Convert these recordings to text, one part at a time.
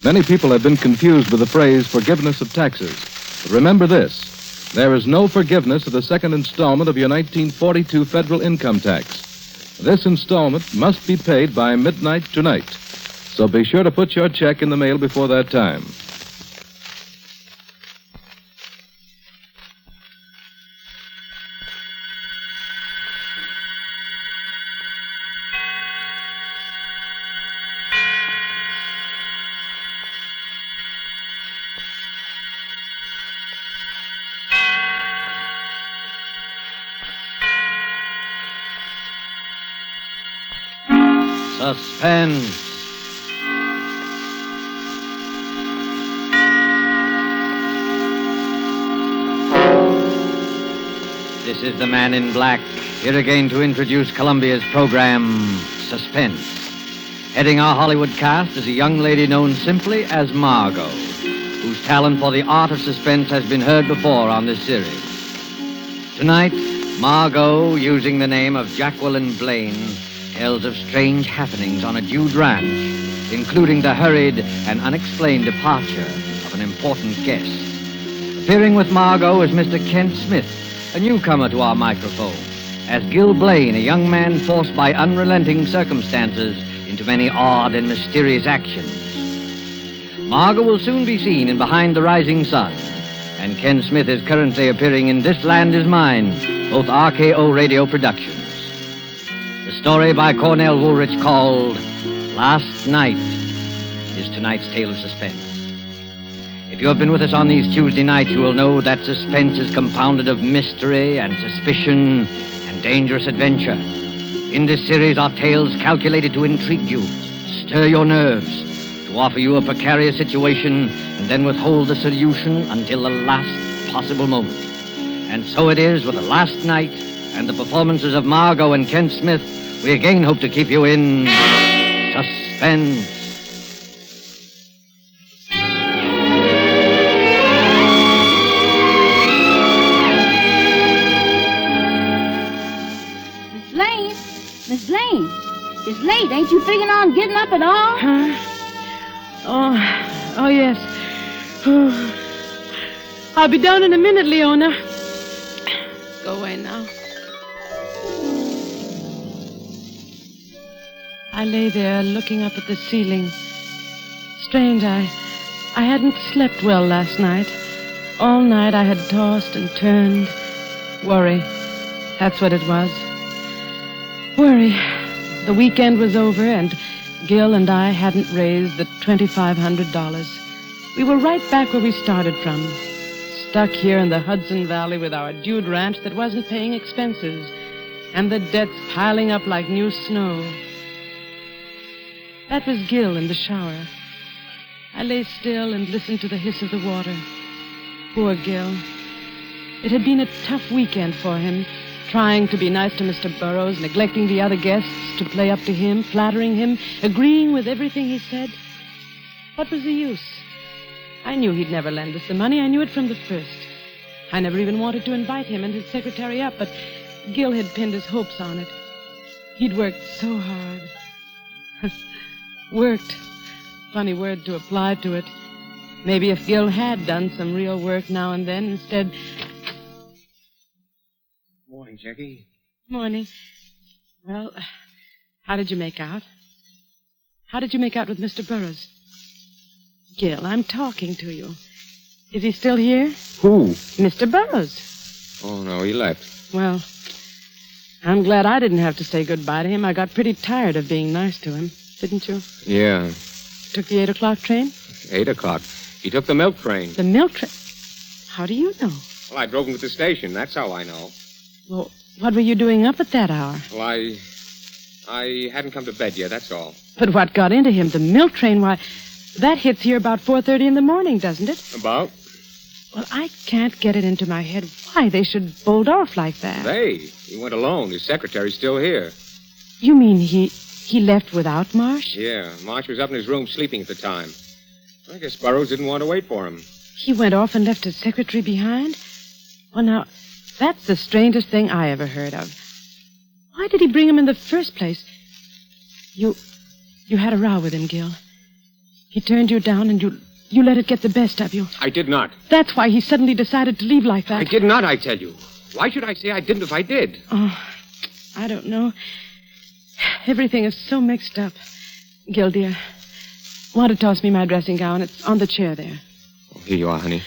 Many people have been confused with the phrase forgiveness of taxes. But remember this, there is no forgiveness of the second installment of your 1942 federal income tax. This installment must be paid by midnight tonight. So be sure to put your check in the mail before that time. Suspense. This is the Man in Black, here again to introduce Columbia's program, Suspense. Heading our Hollywood cast is a young lady known simply as Margo, whose talent for the art of suspense has been heard before on this series. Tonight, Margo, using the name of Jacqueline Blaine, tells of strange happenings on a Jude ranch, including the hurried and unexplained departure of an important guest. Appearing with Margo is Mr. Kent Smith, a newcomer to our microphone, as Gil Blaine, a young man forced by unrelenting circumstances into many odd and mysterious actions. Margo will soon be seen in Behind the Rising Sun, and Ken Smith is currently appearing in This Land Is Mine, both RKO radio productions. The story by Cornell Woolrich called Last Night is tonight's tale of suspense. If you have been with us on these Tuesday nights, you will know that suspense is compounded of mystery and suspicion and dangerous adventure. In this series are tales calculated to intrigue you, stir your nerves, to offer you a precarious situation, and then withhold the solution until the last possible moment. And so it is with The Last Night and the performances of Margo and Kent Smith. We again hope to keep you in suspense. Miss Blaine, it's late. Ain't you figuring on getting up at all? Huh? Oh, yes. Oh. I'll be down in a minute, Leona. Go away now. I lay there looking up at the ceiling. Strange, I hadn't slept well last night. All night I had tossed and turned. Worry. That's what it was. Worry. The weekend was over, and Gil and I hadn't raised the $2,500. We were right back where we started from, stuck here in the Hudson Valley with our Jude ranch that wasn't paying expenses, and the debts piling up like new snow. That was Gil in the shower. I lay still and listened to the hiss of the water. Poor Gil. It had been a tough weekend for him, trying to be nice to Mr. Burroughs, neglecting the other guests to play up to him, flattering him, agreeing with everything he said. What was the use? I knew he'd never lend us the money. I knew it from the first. I never even wanted to invite him and his secretary up, but Gil had pinned his hopes on it. He'd worked so hard. Worked. Funny word to apply to it. Maybe if Gil had done some real work now and then, instead... Morning, Jackie. Morning. Well, how did you make out? How did you make out with Mr. Burroughs? Gil, I'm talking to you. Is he still here? Who? Mr. Burroughs. Oh, no, he left. Well, I'm glad I didn't have to say goodbye to him. I got pretty tired of being nice to him, didn't you? Yeah. Took the 8 o'clock train? 8 o'clock. He took the milk train. The milk train? How do you know? Well, I drove him to the station. That's how I know. Well, what were you doing up at that hour? Well, I hadn't come to bed yet, that's all. But what got into him? The milk train, why, that hits here about 4:30 in the morning, doesn't it? About? Well, I can't get it into my head why they should bolt off like that. He went alone. His secretary's still here. You mean he left without Marsh? Yeah, Marsh was up in his room sleeping at the time. I guess Burroughs didn't want to wait for him. He went off and left his secretary behind? Well, now, that's the strangest thing I ever heard of. Why did he bring him in the first place? You had a row with him, Gil. He turned you down and you let it get the best of you. I did not. That's why he suddenly decided to leave like that. I did not, I tell you. Why should I say I didn't if I did? Oh, I don't know. Everything is so mixed up. Gil, dear, want to toss me my dressing gown? It's on the chair there. Oh, here you are, honey.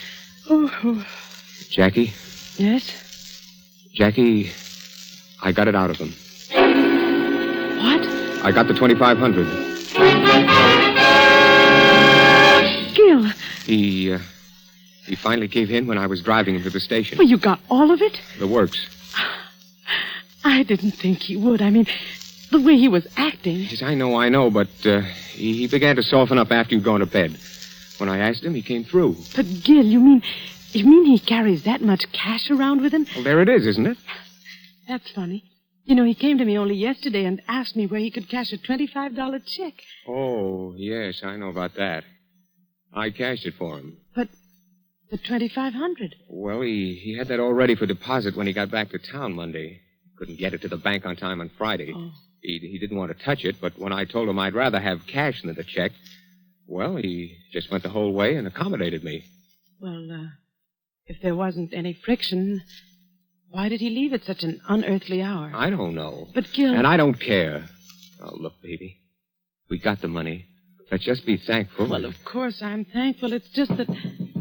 Oh. Jackie? Yes? Jackie, I got it out of him. What? I got the $2,500. Gil. He finally gave in when I was driving him to the station. Well, you got all of it? The works. I didn't think he would. I mean, the way he was acting. Yes, I know, but he began to soften up after you'd gone to bed. When I asked him, he came through. But, Gil, you mean he carries that much cash around with him? Well, there it is, isn't it? That's funny. You know, he came to me only yesterday and asked me where he could cash a $25 check. Oh, yes, I know about that. I cashed it for him. But the $2,500? Well, he had that all ready for deposit when he got back to town Monday. Couldn't get it to the bank on time on Friday. Oh. He didn't want to touch it, but when I told him I'd rather have cash than the check, well, he just went the whole way and accommodated me. Well, if there wasn't any friction, why did he leave at such an unearthly hour? I don't know. But, Gil... And I don't care. Oh, look, baby. We got the money. Let's just be thankful. Well, of course I'm thankful. It's just that...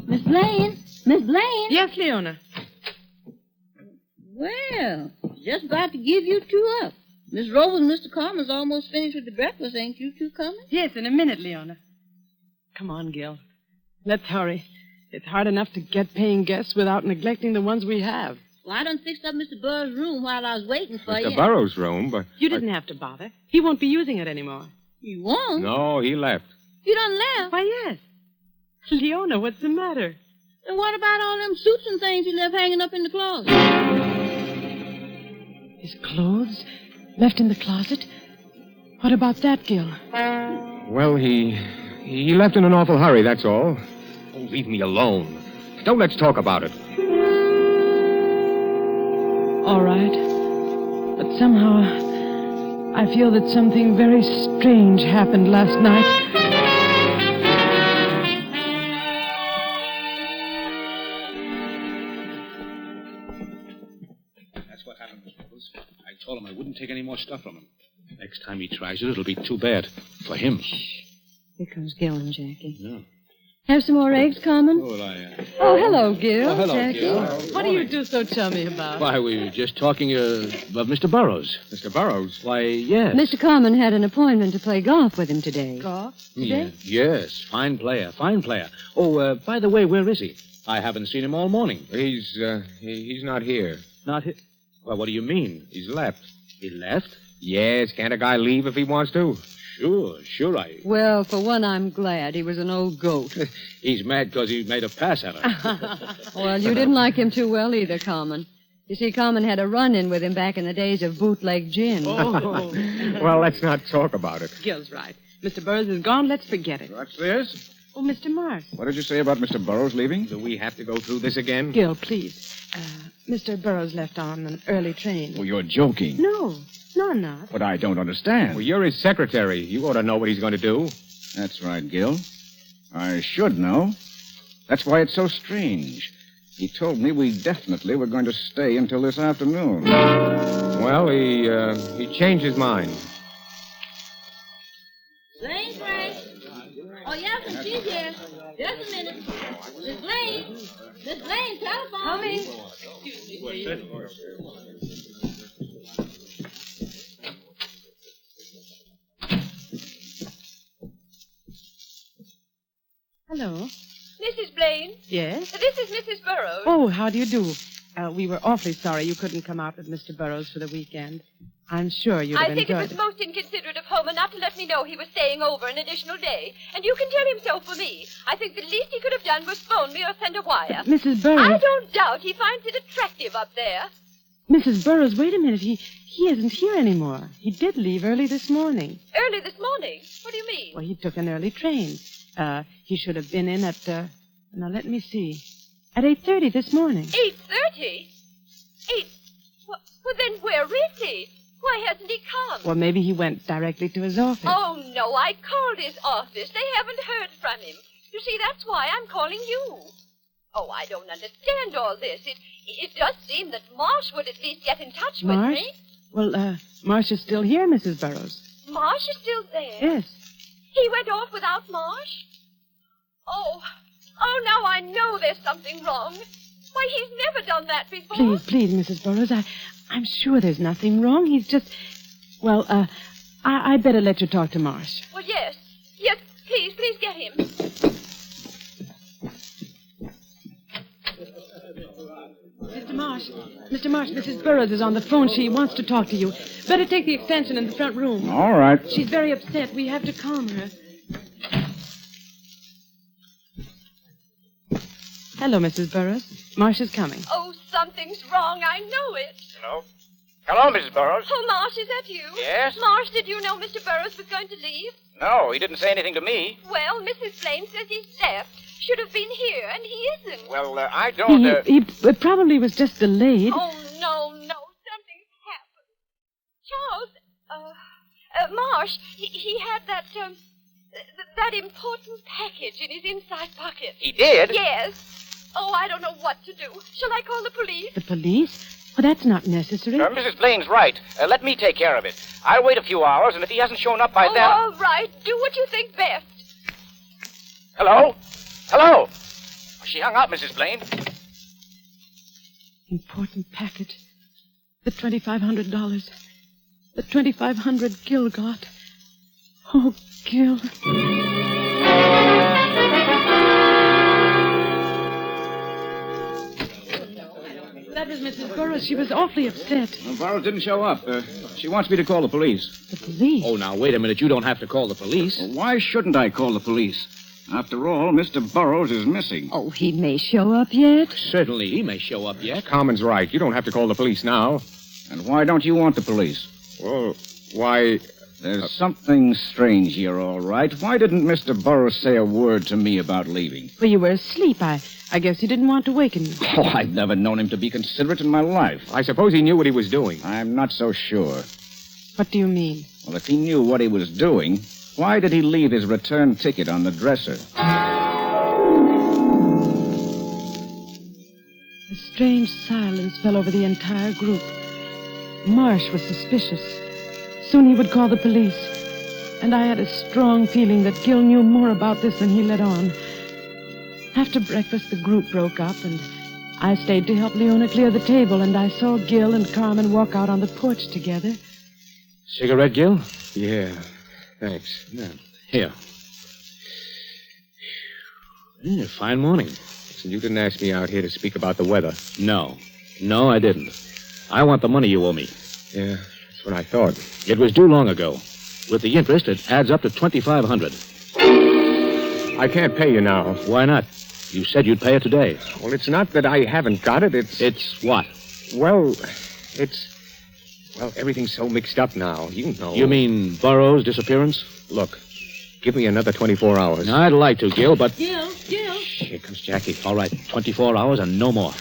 Miss Blaine? Miss Blaine? Yes, Leona. Well, just about to give you two up. Miss Rose and Mr. Carmen's almost finished with the breakfast. Ain't you two coming? Yes, in a minute, Leona. Come on, Gil. Let's hurry. It's hard enough to get paying guests without neglecting the ones we have. Well, I done fixed up Mr. Burroughs' room while I was waiting for you. Mr. Burroughs' room, but... You didn't have to bother. He won't be using it anymore. You won't? No, he left. You done left? Why, yes. Leona, what's the matter? And what about all them suits and things he left hanging up in the closet? His clothes? Left in the closet? What about that, Gil? Well, he left in an awful hurry, that's all. Oh, leave me alone. Don't let's talk about it. All right. But somehow, I feel that something very strange happened last night. That's what happened, Mr. Nichols. I told him I wouldn't take any more stuff from him. Next time he tries it, it'll be too bad. For him. Here comes Gil and Jackie. Yeah. Have some more eggs, Carmen? Oh, Oh, hello, Gil. Oh, hello, Jackie. Gil. What do you do so chummy about? Why, we were just talking about Mr. Burroughs. Mr. Burroughs? Why, yes. Mr. Carmen had an appointment to play golf with him today. Golf? Yeah, yes, fine player, fine player. Oh, by the way, where is he? I haven't seen him all morning. He's not here. Not here? Well, what do you mean? He's left. He left? Yes, can't a guy leave if he wants to? Sure, I... Well, for one, I'm glad. He was an old goat. He's mad because he made a pass at her. Well, you didn't like him too well either, Carmen. You see, Carmen had a run-in with him back in the days of bootleg gin. Oh. Well, let's not talk about it. Gil's right. Mr. Burroughs is gone. Let's forget it. What's this? Oh, Mr. Mars. What did you say about Mr. Burroughs leaving? Do we have to go through this again? Gil, please. Mr. Burroughs left on an early train. Oh, you're joking. No, I'm not. But I don't understand. Well, you're his secretary. You ought to know what he's going to do. That's right, Gil. I should know. That's why it's so strange. He told me we definitely were going to stay until this afternoon. Well, he changed his mind. Blaine's right. Oh, yes, and she's here. Just a minute. Miss Blaine. Miss Blaine, telephone. Coming. Hello. Mrs. Blaine, Yes? this is Mrs. Burroughs. Oh, how do you do? We were awfully sorry you couldn't come out with Mr. Burroughs for the weekend. I'm sure you'd have I think it enjoyed was most inconsiderate of Homer not to let me know he was staying over an additional day. And you can tell him so for me. I think the least he could have done was phone me or send a wire. Mrs. I Burroughs. don't doubt he finds it attractive up there. Mrs. Burroughs, wait a minute. He isn't here anymore. He did leave early this morning. Early this morning? What do you mean? Well, he took an early train. He should have been in at, now let me see. At 8:30 this morning. 8:30? Well, then where is he? Why hasn't he come? Well, maybe he went directly to his office. Oh, no, I called his office. They haven't heard from him. You see, that's why I'm calling you. Oh, I don't understand all this. It does seem that Marsh would at least get in touch with Marsh? me. Well, Marsh is still here, Mrs. Burroughs. Marsh is still there? Yes. He went off without Marsh? Oh, now I know there's something wrong. Why, he's never done that before. Please, Mrs. Burroughs, I'm sure there's nothing wrong. He's just... Well, I'd better let you talk to Marsh. Well, yes, please get him. Mr. Marsh, Mrs. Burroughs is on the phone. She wants to talk to you. Better take the extension in the front room. All right. She's very upset. We have to calm her. Hello, Mrs. Burroughs. Marsh is coming. Oh, something's wrong. I know it. Hello, Mrs. Burroughs. Oh, Marsh, is that you? Yes? Marsh, did you know Mr. Burroughs was going to leave? No, he didn't say anything to me. Well, Mrs. Blaine says he's left. Should have been here, and he isn't. Well, I don't... He probably was just delayed. Oh, no. Something's happened. Charles, Marsh, he had that important package in his inside pocket. He did? Yes. Oh, I don't know what to do. Shall I call the police? The police? Well, that's not necessary. Mrs. Blaine's right. Let me take care of it. I'll wait a few hours, and if he hasn't shown up by then... All right. Do what you think best. Hello? Hello? She hung up, Mrs. Blaine. Important package. The $2,500. The $2,500 Gil got. Oh, Gil. That was Mrs. Burroughs. She was awfully upset. Well, Burroughs didn't show up. She wants me to call the police. The police? Oh, now, wait a minute. You don't have to call the police. Well, why shouldn't I call the police? After all, Mr. Burroughs is missing. Oh, he may show up yet. Certainly, he may show up yet. Carmen's right. You don't have to call the police now. And why don't you want the police? Well, why... There's something strange here, all right. Why didn't Mr. Burroughs say a word to me about leaving? Well, you were asleep. I guess he didn't want to waken you. Oh, I've never known him to be considerate in my life. I suppose he knew what he was doing. I'm not so sure. What do you mean? Well, if he knew what he was doing, why did he leave his return ticket on the dresser? A strange silence fell over the entire group. Marsh was suspicious. Soon he would call the police. And I had a strong feeling that Gil knew more about this than he let on. After breakfast, the group broke up, and I stayed to help Leona clear the table, and I saw Gil and Carmen walk out on the porch together. Cigarette, Gil? Yeah, thanks. Yeah. Here. Yeah, fine morning. Listen, you didn't ask me out here to speak about the weather. No, I didn't. I want the money you owe me. Yeah, that's what I thought. It was due long ago. With the interest, it adds up to $2,500. I can't pay you now. Why not? You said you'd pay it today. Well, it's not that I haven't got it. It's what? Well, everything's so mixed up now. You know. You mean Burroughs' disappearance? Look, give me another 24 hours. I'd like to, Gil, but... Gil! Here comes Jackie. All right, 24 hours and no more.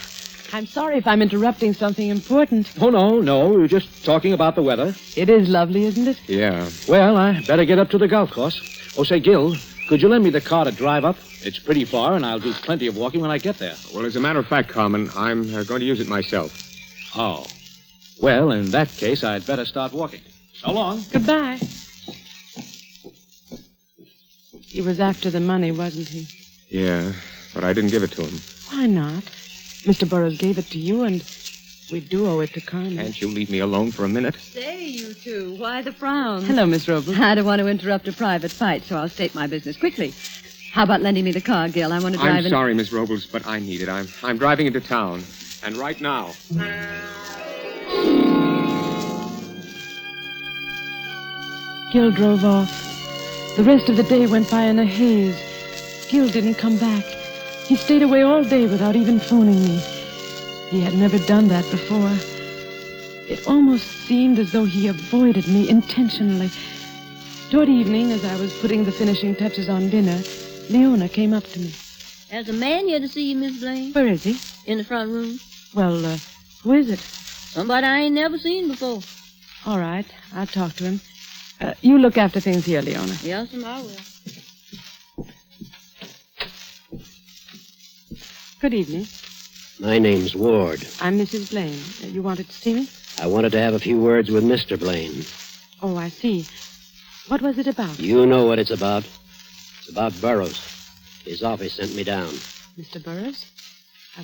I'm sorry if I'm interrupting something important. Oh, no. We're just talking about the weather. It is lovely, isn't it? Yeah. Well, I better get up to the golf course. Oh, say, Gil, could you lend me the car to drive up? It's pretty far, and I'll do plenty of walking when I get there. Well, as a matter of fact, Carmen, I'm going to use it myself. Oh. Well, in that case, I'd better start walking. So long. Goodbye. He was after the money, wasn't he? Yeah, but I didn't give it to him. Why not? Mr. Burroughs gave it to you, and we do owe it to Carmen. Can't you leave me alone for a minute? Say, you two, why the frown? Hello, Miss Robles. I don't want to interrupt a private fight, so I'll state my business quickly. How about lending me the car, Gil? I want to drive I'm sorry, Miss Robles, but I need it. I'm driving into town, and right now. Gil drove off. The rest of the day went by in a haze. Gil didn't come back. He stayed away all day without even phoning me. He had never done that before. It almost seemed as though he avoided me intentionally. Toward evening, as I was putting the finishing touches on dinner, Leona came up to me. There's a man here to see you, Miss Blaine. Where is he? In the front room. Well, who is it? Somebody I ain't never seen before. All right. I'll talk to him. You look after things here, Leona. Yes, ma'am, I will. Good evening. My name's Ward. I'm Mrs. Blaine. You wanted to see me? I wanted to have a few words with Mr. Blaine. Oh, I see. What was it about? You know what it's about. It's about Burroughs. His office sent me down. Mr. Burroughs?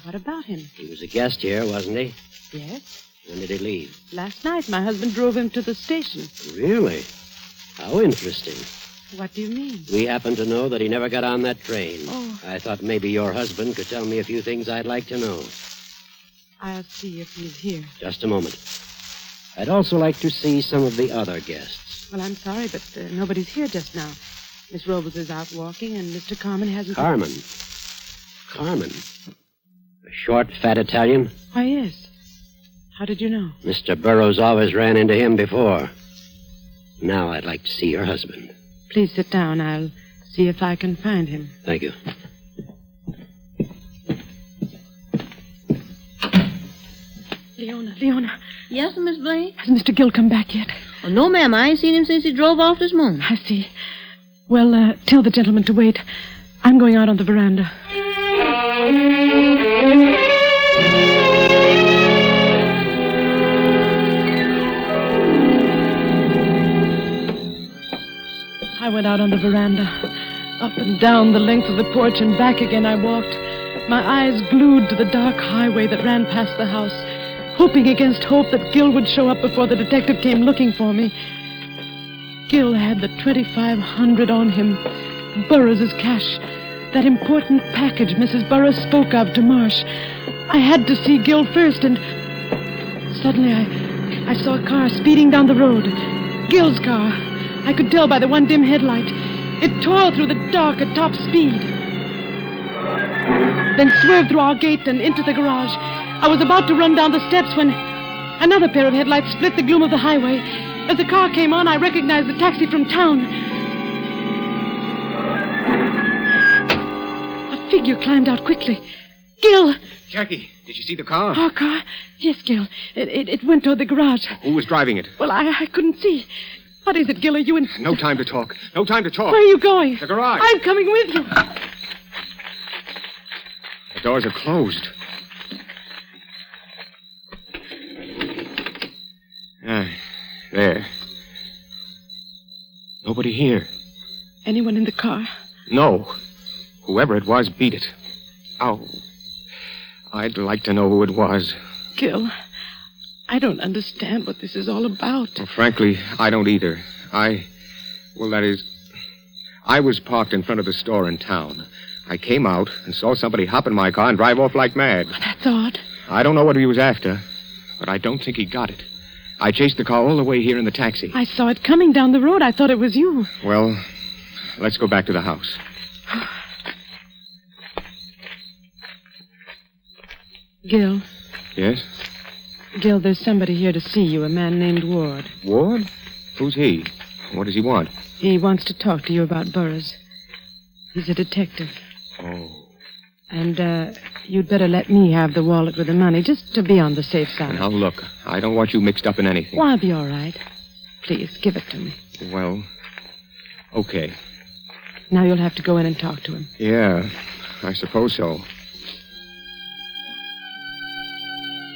What about him? He was a guest here, wasn't he? Yes. When did he leave? Last night, my husband drove him to the station. Really? How interesting. What do you mean? We happen to know that he never got on that train. Oh. I thought maybe your husband could tell me a few things I'd like to know. I'll see if he's here. Just a moment. I'd also like to see some of the other guests. Well, I'm sorry, but nobody's here just now. Miss Robles is out walking, and Mr. Carmen hasn't... Carmen? Carmen? The short, fat Italian? Why, yes. How did you know? Mr. Burroughs always ran into him before. Now I'd like to see your husband. Please sit down. I'll see if I can find him. Thank you. Leona. Yes, Miss Blaine? Has Mr. Gill come back yet? Oh, no, ma'am. I ain't seen him since he drove off this morning. I see. Well, tell the gentleman to wait. I'm going out on the veranda. I went out on the veranda. Up and down the length of the porch and back again I walked, my eyes glued to the dark highway that ran past the house, hoping against hope that Gill would show up before the detective came looking for me. Gill had the $2,500 on him, Burroughs' cash, that important package Mrs. Burroughs spoke of to Marsh. I had to see Gill first, and suddenly I saw a car speeding down the road. Gill's car. I could tell by the one dim headlight. It tore through the dark at top speed, then swerved through our gate and into the garage. I was about to run down the steps when another pair of headlights split the gloom of the highway. As the car came on, I recognized the taxi from town. A figure climbed out quickly. Gill! Jackie, did you see the car? Our car? Yes, Gill. It went toward the garage. Who was driving it? Well, I couldn't see. What is it, Gill? Are you in... No time to talk. No time to talk. Where are you going? The garage. I'm coming with you. The doors are closed. There. Nobody here. Anyone in the car? No. Whoever it was, beat it. Oh. I'd like to know who it was. Gill, I don't understand what this is all about. Well, frankly, I don't either. I was parked in front of the store in town. I came out and saw somebody hop in my car and drive off like mad. Well, that's odd. I don't know what he was after, but I don't think he got it. I chased the car all the way here in the taxi. I saw it coming down the road. I thought it was you. Well, let's go back to the house. Gill. Yes? Gill, there's somebody here to see you, a man named Ward. Ward? Who's he? What does he want? He wants to talk to you about Burroughs. He's a detective. Oh. And, you'd better let me have the wallet with the money, just to be on the safe side. Now, look, I don't want you mixed up in anything. Well, I'll be all right. Please, give it to me. Well, okay. Now you'll have to go in and talk to him. Yeah, I suppose so.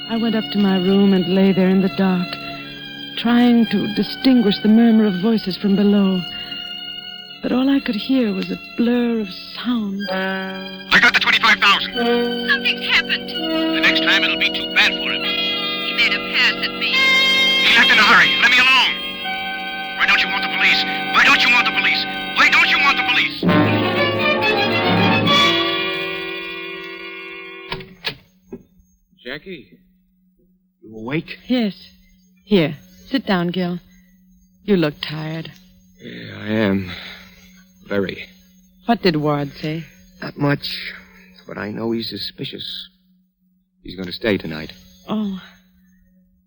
I went up to my room and lay there in the dark, trying to distinguish the murmur of voices from below. But all I could hear was a blur of sound. I got the 25,000. Something's happened. The next time it'll be too bad for him. He made a pass at me. He left in a hurry. Let me alone. Why don't you want the police? Why don't you want the police? Why don't you want the police? Jackie, you awake? Yes. Here, sit down, Gil. You look tired. Yeah, I am. Very. What did Ward say? Not much, but I know he's suspicious. He's going to stay tonight. Oh.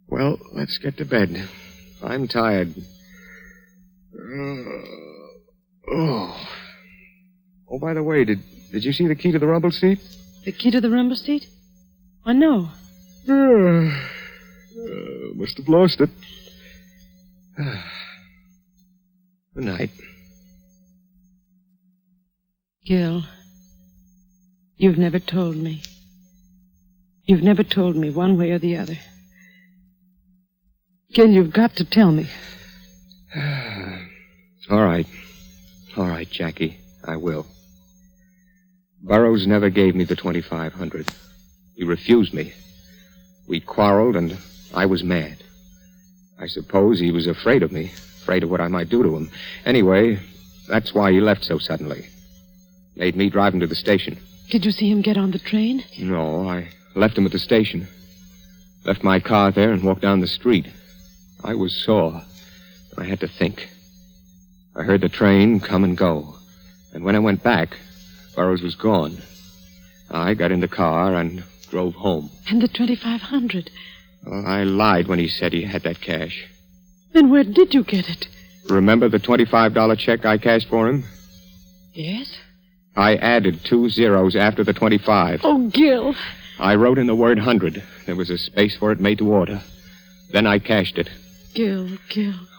Well, let's get to bed. I'm tired. Oh, by the way, did you see the key to the rumble seat? The key to the rumble seat? Oh, no. Must have lost it. Good night. Gil, you've never told me. You've never told me one way or the other. Gil, you've got to tell me. All right, Jackie. I will. Burroughs never gave me the $2,500. He refused me. We quarreled, and I was mad. I suppose he was afraid of me, afraid of what I might do to him. Anyway, that's why he left so suddenly. Made me drive him to the station. Did you see him get on the train? No, I left him at the station. Left my car there and walked down the street. I was sore. I had to think. I heard the train come and go. And when I went back, Burroughs was gone. I got in the car and drove home. And the $2,500? Well, I lied when he said he had that cash. Then where did you get it? Remember the $25 check I cashed for him? Yes? I added 2 zeros after the 25. Oh, Gil. I wrote in the word 100. There was a space for it made to order. Then I cashed it. Gil.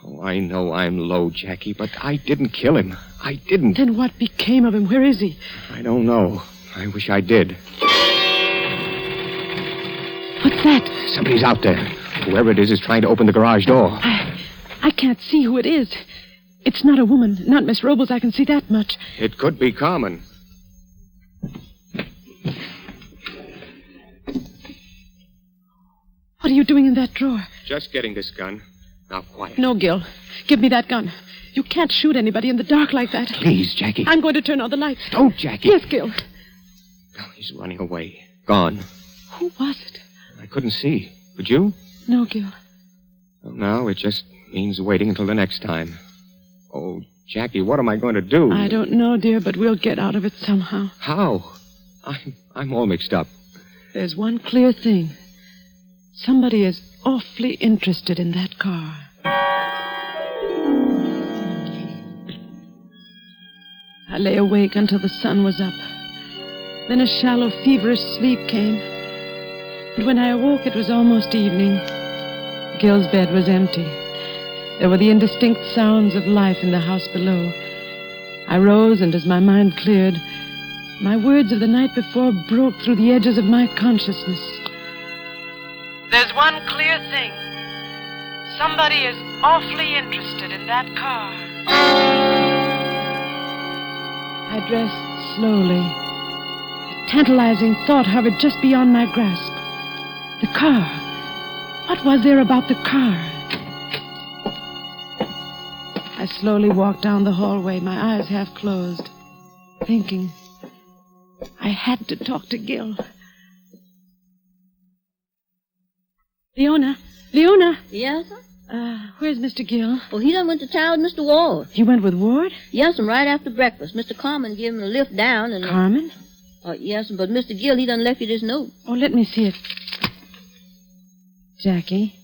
Oh, I know I'm low, Jackie, but I didn't kill him. I didn't. Then what became of him? Where is he? I don't know. I wish I did. What's that? Somebody's out there. Whoever it is trying to open the garage door. I can't see who it is. It's not a woman, not Miss Robles. I can see that much. It could be Carmen. What are you doing in that drawer? Just getting this gun. Now, quiet. No, Gil. Give me that gun. You can't shoot anybody in the dark like that. Please, Jackie. I'm going to turn on the lights. Don't, Jackie. Yes, Gil. Oh, he's running away. Gone. Who was it? I couldn't see. Could you? No, Gil. Well, now it just means waiting until the next time. Oh, Jackie, what am I going to do? I don't know, dear, but we'll get out of it somehow. How? I'm all mixed up. There's one clear thing. Somebody is awfully interested in that car. I lay awake until the sun was up. Then a shallow, feverish sleep came. And when I awoke, it was almost evening. Gil's bed was empty. There were the indistinct sounds of life in the house below. I rose, and as my mind cleared, my words of the night before broke through the edges of my consciousness. There's one clear thing. Somebody is awfully interested in that car. I dressed slowly. A tantalizing thought hovered just beyond my grasp. The car. What was there about the car? I slowly walked down the hallway, my eyes half closed, thinking. I had to talk to Gil. Leona? Yes, sir? Where's Mr. Gill? Well, he done went to town with Mr. Ward. He went with Ward? Yes, and right after breakfast. Mr. Carmen gave him a lift down and... Carmen? Yes, but Mr. Gill, he done left you this note. Oh, let me see it. Jackie,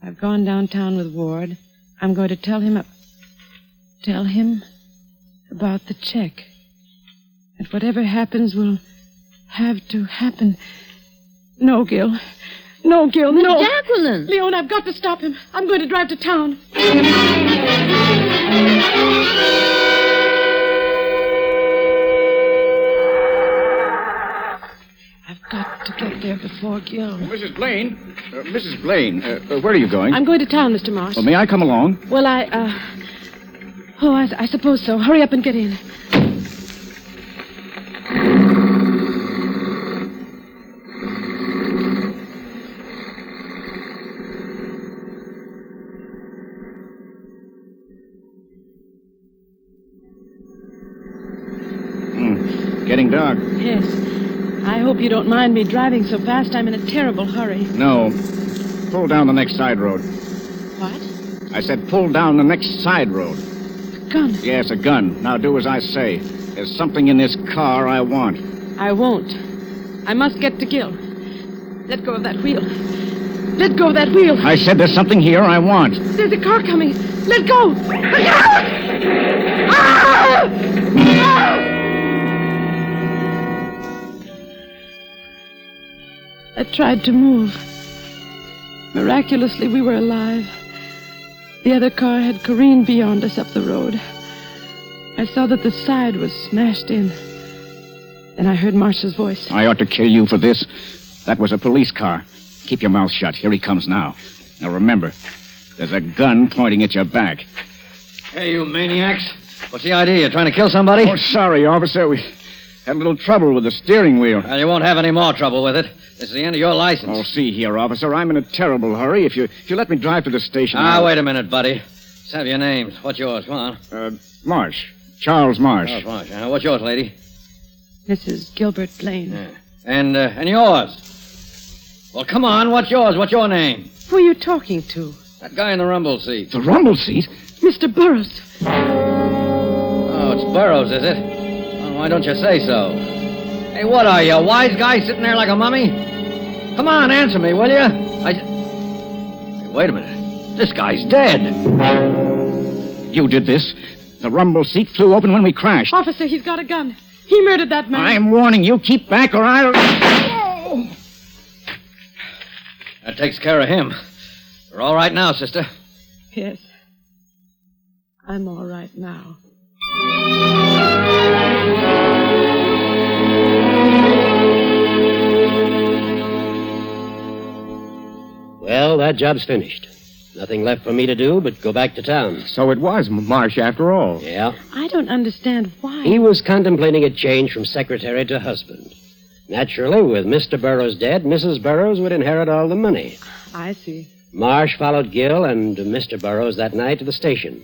I've gone downtown with Ward. I'm going to tell him about the check. And whatever happens will have to happen. No, Gil. No, Gil, no. Miss Jacqueline. Leon, I've got to stop him. I'm going to drive to town. I've got to get there before Gil. Mrs. Blaine. Where are you going? I'm going to town, Mr. Marsh. Well, may I come along? Well, I suppose so. Hurry up and get in. Getting dark. Yes. I hope you don't mind me driving so fast. I'm in a terrible hurry. No. Pull down the next side road. What? I said pull down the next side road. A gun? Yes, a gun. Now do as I say. There's something in this car I want. I won't. I must get to Gil. Let go of that wheel. Let go of that wheel. I said there's something here I want. There's a car coming. Let go. I tried to move. Miraculously, we were alive. The other car had careened beyond us up the road. I saw that the side was smashed in. Then I heard Marsh's voice. I ought to kill you for this. That was a police car. Keep your mouth shut. Here he comes now. Now remember, there's a gun pointing at your back. Hey, you maniacs. What's the idea? You're trying to kill somebody? Oh, sorry, officer. We had a little trouble with the steering wheel. Well, you won't have any more trouble with it. This is the end of your license. Oh, see here, officer. I'm in a terrible hurry. If you let me drive to the station... Wait a minute, buddy. Let's have your names. What's yours? Come on. Marsh. Charles Marsh. Charles Marsh. What's yours, lady? Mrs. Gilbert Blaine. Yeah. And yours? Well, come on. What's yours? What's your name? Who are you talking to? That guy in the rumble seat. The rumble seat? Mr. Burroughs. Oh, it's Burroughs, is it? Well, why don't you say so? Hey, what are you, a wise guy sitting there like a mummy? Come on, answer me, will you? Hey, wait a minute. This guy's dead. You did this. The rumble seat flew open when we crashed. Officer, he's got a gun. He murdered that man. I'm warning you. Keep back or I'll... Oh. That takes care of him. You're all right now, sister. Yes. I'm all right now. Well, that job's finished. Nothing left for me to do but go back to town. So it was Marsh after all. Yeah. I don't understand why. He was contemplating a change from secretary to husband. Naturally, with Mr. Burroughs dead, Mrs. Burroughs would inherit all the money. I see. Marsh followed Gil and Mr. Burroughs that night to the station.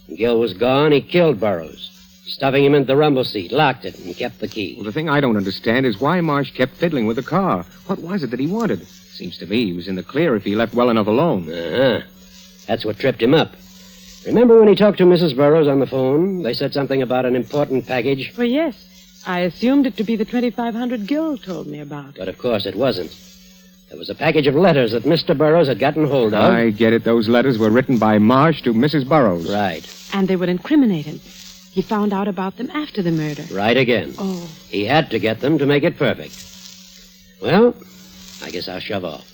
When Gil was gone, he killed Burroughs, stuffing him into the rumble seat, locked it, and kept the key. Well, the thing I don't understand is why Marsh kept fiddling with the car. What was it that he wanted? Seems to me he was in the clear if he left well enough alone. Uh-huh. That's what tripped him up. Remember when he talked to Mrs. Burroughs on the phone? They said something about an important package? Well, yes. I assumed it to be the 2,500 Gil told me about. But, of course, it wasn't. There was a package of letters that Mr. Burroughs had gotten hold of. I get it. Those letters were written by Marsh to Mrs. Burroughs. Right. And they would incriminate him. He found out about them after the murder. Right again. Oh. He had to get them to make it perfect. Well, I guess I'll shove off.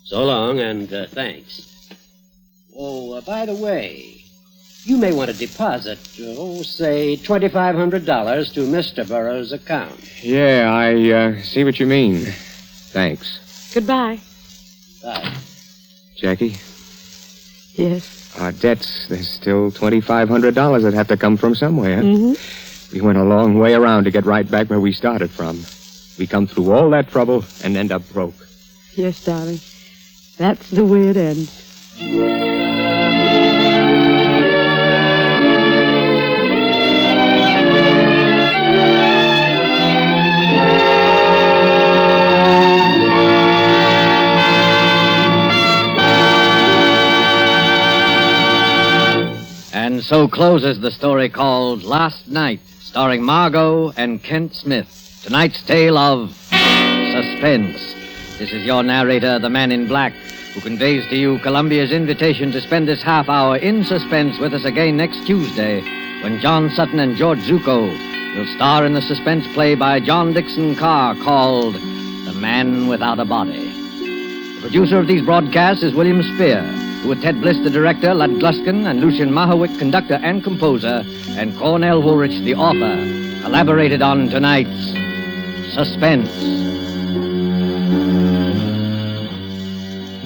So long, and thanks. Oh, by the way, you may want to deposit, say, $2,500 to Mr. Burroughs' account. Yeah, I see what you mean. Thanks. Goodbye. Bye. Jackie? Yes? Our debts, there's still $2,500 that have to come from somewhere. Mm-hmm. We went a long way around to get right back where we started from. We come through all that trouble and end up broke. Yes, darling. That's the way it ends. And so closes the story called Last Night, starring Margo and Kent Smith. Tonight's tale of Suspense. This is your narrator, the Man in Black, who conveys to you Columbia's invitation to spend this half hour in suspense with us again next Tuesday, when John Sutton and George Zucco will star in the suspense play by John Dixon Carr called The Man Without a Body. The producer of these broadcasts is William Spear, who with Ted Bliss, the director, Lud Gluskin, and Lucien Mahowick, conductor and composer, and Cornell Woolrich, the author, collaborated on tonight's Suspense.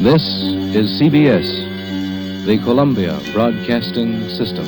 This is CBS, the Columbia Broadcasting System.